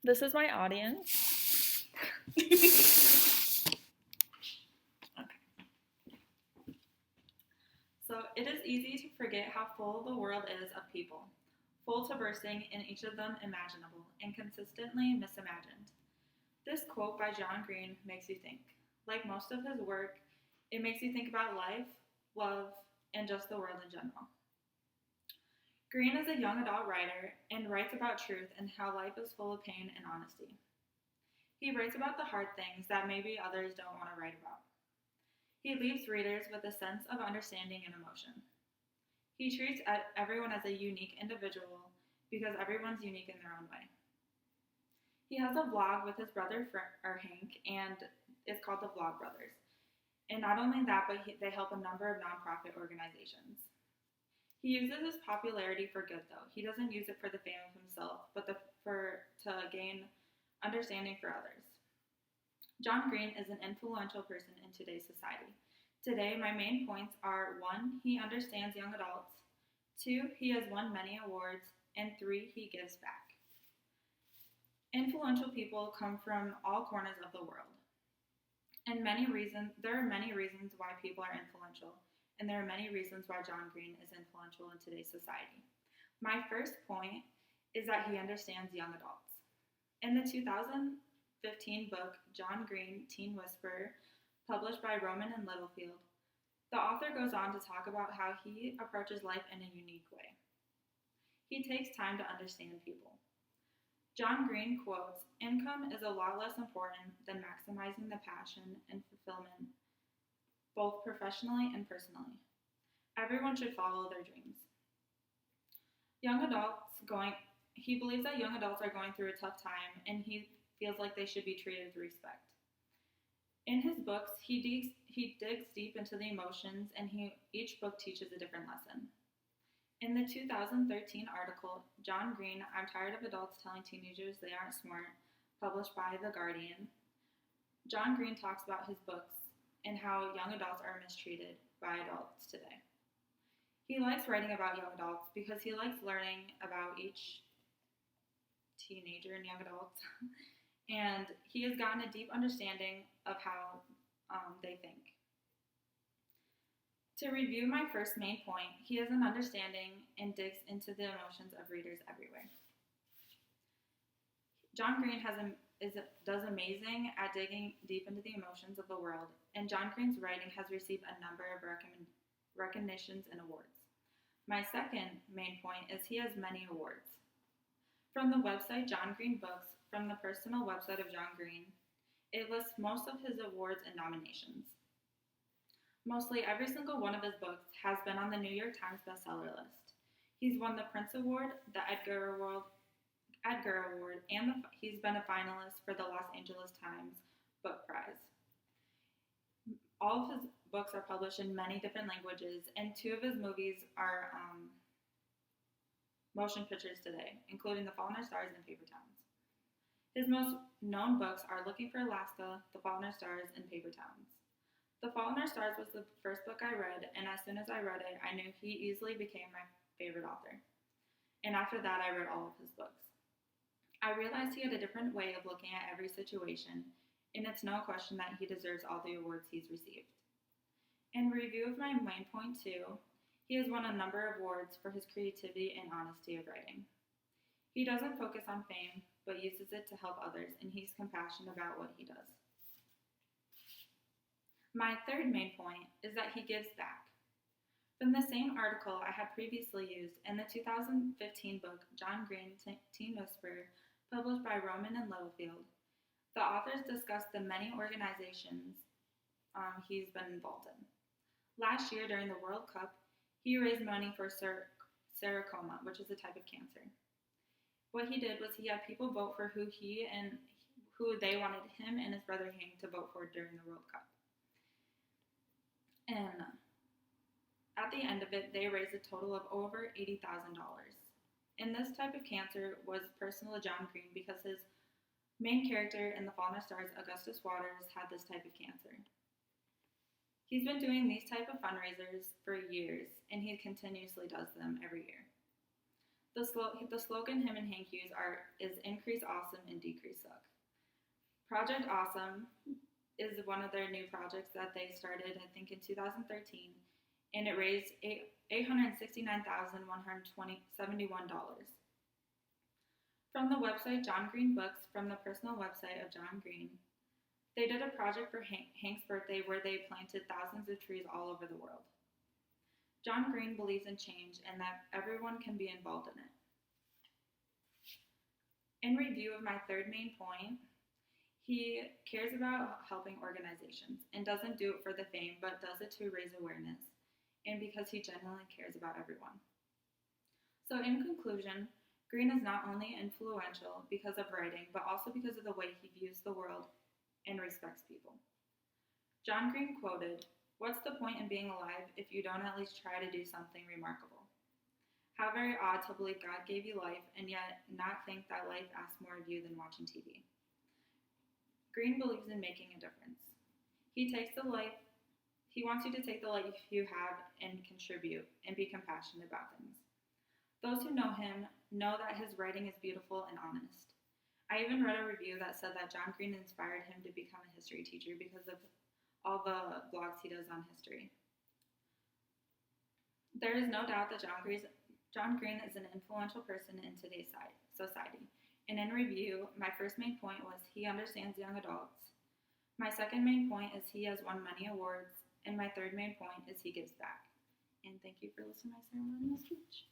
This is my audience. So it is easy to forget how full the world is of people, full to bursting in each of them imaginable and consistently misimagined. This quote by John Green makes you think. Like most of his work, it makes you think about life, love, and just the world in general. Green is a young adult writer and writes about truth and how life is full of pain and honesty. He writes about the hard things that maybe others don't want to write about. He leaves readers with a sense of understanding and emotion. He treats everyone as a unique individual because everyone's unique in their own way. He has a vlog with his brother Hank, and it's called the Vlog Brothers. And not only that, but they help a number of nonprofit organizations. He uses his popularity for good, though. He doesn't use it for the fame of himself, but to gain understanding for others. John Green is an influential person in today's society. Today, my main points are 1. He understands young adults. 2. He has won many awards. And 3. He gives back. Influential people come from all corners of the world. And there are many reasons why people are influential. And there are many reasons why John Green is influential in today's society. My first point is that he understands young adults. In the 2015 book, John Green, Teen Whisperer, published by Rowman and Littlefield, the author goes on to talk about how he approaches life in a unique way. He takes time to understand people. John Green quotes, "Income is a lot less important than maximizing the passion and fulfillment, both professionally and personally. Everyone should follow their dreams." He believes that young adults are going through a tough time, and he feels like they should be treated with respect. In his books, he digs deep into the emotions, and each book teaches a different lesson. In the 2013 article, John Green, "I'm Tired of Adults Telling Teenagers They Aren't Smart," published by The Guardian, John Green talks about his books and how young adults are mistreated by adults today. He likes writing about young adults because he likes learning about each teenager and young adults, and he has gotten a deep understanding of how they think. To review my first main point, he has an understanding and digs into the emotions of readers everywhere. John Green does amazing at digging deep into the emotions of the world, and John Green's writing has received a number of recognitions and awards. My second main point is he has many awards. From the website John Green Books, from the personal website of John Green, it lists most of his awards and nominations. Mostly every single one of his books has been on the New York Times bestseller list. He's won the Prince Award, the Edgar Award, and he's been a finalist for the Los Angeles Times Book Prize. All of his books are published in many different languages, and 2 of his movies are motion pictures today, including The Fault in Our Stars and Paper Towns. His most known books are Looking for Alaska, The Fault in Our Stars, and Paper Towns. The Fault in Our Stars was the first book I read, and as soon as I read it, I knew he easily became my favorite author. And after that, I read all of his books. I realized he had a different way of looking at every situation, and it's no question that he deserves all the awards he's received. In review of my main point 2, he has won a number of awards for his creativity and honesty of writing. He doesn't focus on fame, but uses it to help others, and he's compassionate about what he does. My third main point is that he gives back. From the same article I had previously used in the 2015 book John Green, Teen Whisperer, published by Rowman and Littlefield, the authors discuss the many organizations he's been involved in. Last year during the World Cup, he raised money for sarcoma, which is a type of cancer. What he did was he had people vote for who they wanted him and his brother Hank to vote for during the World Cup. And at the end of it, they raised a total of over $80,000. And this type of cancer was personal to John Green because his main character in The Fault in Our Stars, Augustus Waters, had this type of cancer. He's been doing these type of fundraisers for years, and he continuously does them every year. The slogan him and Hank use is increase awesome and decrease suck. Project Awesome is one of their new projects that they started, I think, in 2013, and it raised $869,171. From the website John Green Books, from the personal website of John Green, they did a project for Hank's birthday where they planted thousands of trees all over the world. John Green believes in change and that everyone can be involved in it. In review of my third main point, he cares about helping organizations and doesn't do it for the fame, but does it to raise awareness and because he genuinely cares about everyone. So in conclusion, Green is not only influential because of writing, but also because of the way he views the world and respects people. John Green quoted, "What's the point in being alive if you don't at least try to do something remarkable? How very odd to believe God gave you life and yet not think that life asks more of you than watching TV." Green believes in making a difference. He wants you to take the life you have and contribute and be compassionate about things. Those who know him know that his writing is beautiful and honest. I even read a review that said that John Green inspired him to become a history teacher because of all the blogs he does on history. There is no doubt that John Green is an influential person in today's society. And in review, my first main point was he understands young adults. My second main point is he has won many awards. And my third main point is he gives back. And thank you for listening to my ceremonial speech.